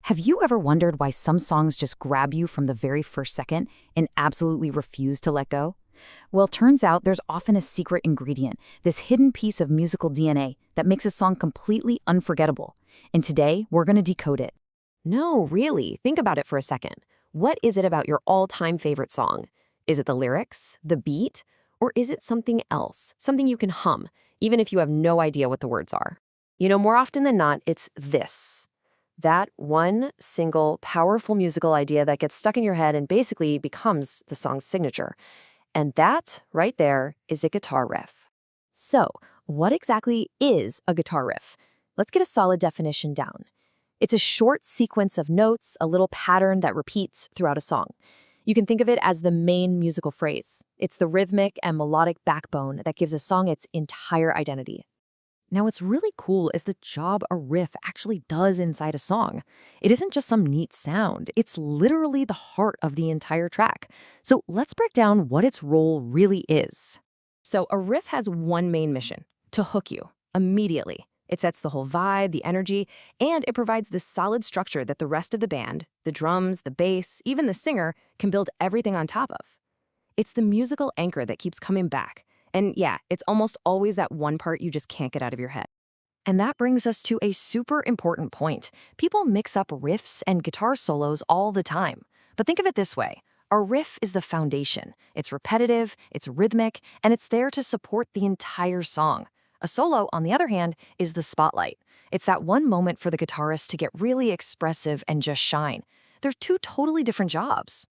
Have you ever wondered why some songs just grab you from the very first second and absolutely refuse to let go? Well, turns out there's often a secret ingredient, this hidden piece of musical DNA that makes a song completely unforgettable. And today, we're going to decode it. No, really. Think about it for a second. What is it about your all-time favorite song? Is it the lyrics, the beat, or is it something else, something you can hum, even if you have no idea what the words are? More often than not, it's this. That one single powerful musical idea that gets stuck in your head and basically becomes the song's signature. And that, right there, is a guitar riff. So, what exactly is a guitar riff? Let's get a solid definition down. It's a short sequence of notes, a little pattern that repeats throughout a song. You can think of it as the main musical phrase. It's the rhythmic and melodic backbone that gives a song its entire identity. Now, what's really cool is the job a riff actually does inside a song. It isn't just some neat sound, it's literally the heart of the entire track. So let's break down what its role really is. So a riff has one main mission: to hook you immediately. It sets the whole vibe, the energy, and it provides this solid structure that the rest of the band, the drums, the bass, even the singer, can build everything on top of. It's the musical anchor that keeps coming back. And yeah, it's almost always that one part you just can't get out of your head. And that brings us to a super important point. People mix up riffs and guitar solos all the time. But think of it this way. A riff is the foundation. It's repetitive, it's rhythmic, and it's there to support the entire song. A solo, on the other hand, is the spotlight. It's that one moment for the guitarist to get really expressive and just shine. They're two totally different jobs.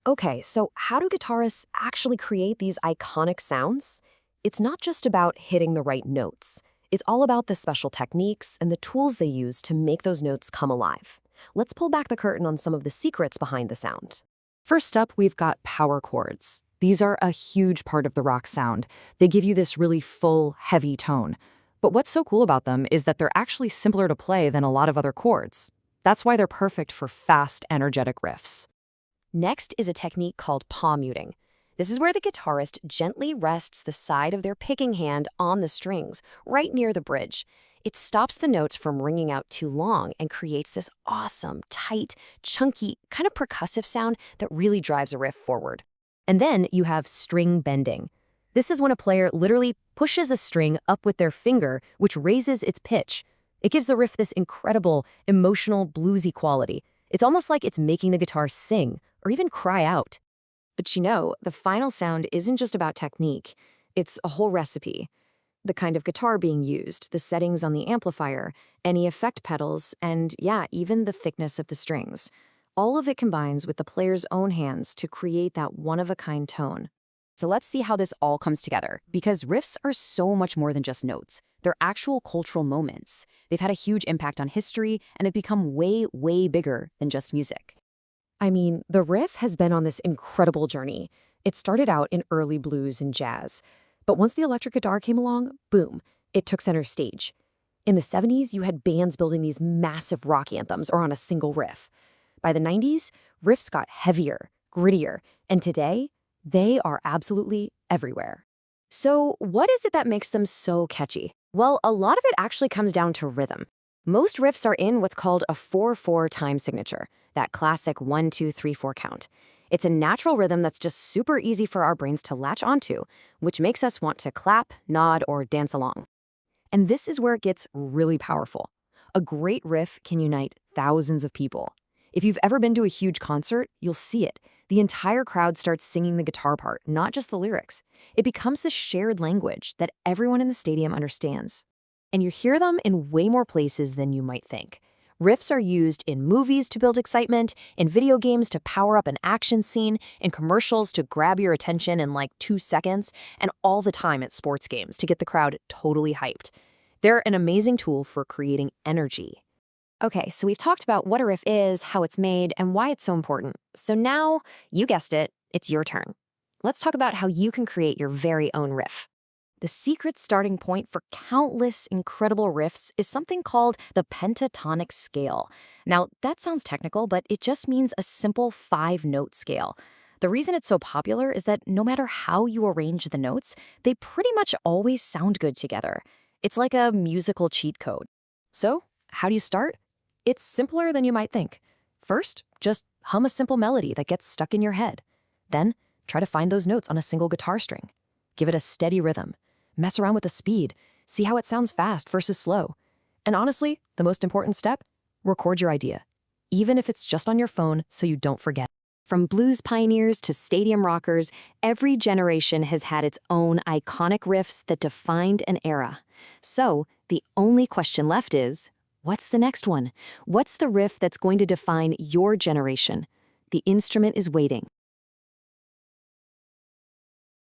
Okay, so how do guitarists actually create these iconic sounds? It's not just about hitting the right notes. It's all about the special techniques and the tools they use to make those notes come alive. Let's pull back the curtain on some of the secrets behind the sound. First up, we've got power chords. These are a huge part of the rock sound. They give you this really full, heavy tone. But what's so cool about them is that they're actually simpler to play than a lot of other chords. That's why they're perfect for fast, energetic riffs. Next is a technique called palm muting. This is where the guitarist gently rests the side of their picking hand on the strings, right near the bridge. It stops the notes from ringing out too long and creates this awesome, tight, chunky, kind of percussive sound that really drives a riff forward. And then you have string bending. This is when a player literally pushes a string up with their finger, which raises its pitch. It gives the riff this incredible, emotional, bluesy quality. It's almost like it's making the guitar sing or even cry out. But the final sound isn't just about technique. It's a whole recipe. The kind of guitar being used, the settings on the amplifier, any effect pedals, and yeah, even the thickness of the strings. All of it combines with the player's own hands to create that one-of-a-kind tone. So let's see how this all comes together, because riffs are so much more than just notes. They're actual cultural moments. They've had a huge impact on history and have become way, way bigger than just music. The riff has been on this incredible journey. It started out in early blues and jazz. But once the electric guitar came along, boom, it took center stage. In the 70s, you had bands building these massive rock anthems or on a single riff. By the 90s, riffs got heavier, grittier, and today, they are absolutely everywhere. So what is it that makes them so catchy? Well, a lot of it actually comes down to rhythm. Most riffs are in what's called a 4/4 time signature, that classic 1, 2, 3, 4 count. It's a natural rhythm that's just super easy for our brains to latch onto, which makes us want to clap, nod, or dance along. And this is where it gets really powerful. A great riff can unite thousands of people. If you've ever been to a huge concert, you'll see it. The entire crowd starts singing the guitar part, not just the lyrics. It becomes the shared language that everyone in the stadium understands. And you hear them in way more places than you might think. Riffs are used in movies to build excitement, in video games to power up an action scene, in commercials to grab your attention in like 2 seconds, and all the time at sports games to get the crowd totally hyped. They're an amazing tool for creating energy. Okay, so we've talked about what a riff is, how it's made, and why it's so important. So now, you guessed it, it's your turn. Let's talk about how you can create your very own riff. The secret starting point for countless incredible riffs is something called the pentatonic scale. Now, that sounds technical, but it just means a simple 5-note scale. The reason it's so popular is that no matter how you arrange the notes, they pretty much always sound good together. It's like a musical cheat code. So, how do you start? It's simpler than you might think. First, just hum a simple melody that gets stuck in your head. Then, try to find those notes on a single guitar string. Give it a steady rhythm. Mess around with the speed. See how it sounds fast versus slow. And honestly, the most important step, record your idea, even if it's just on your phone so you don't forget. From blues pioneers to stadium rockers, every generation has had its own iconic riffs that defined an era. So, the only question left is, what's the next one? What's the riff that's going to define your generation? The instrument is waiting.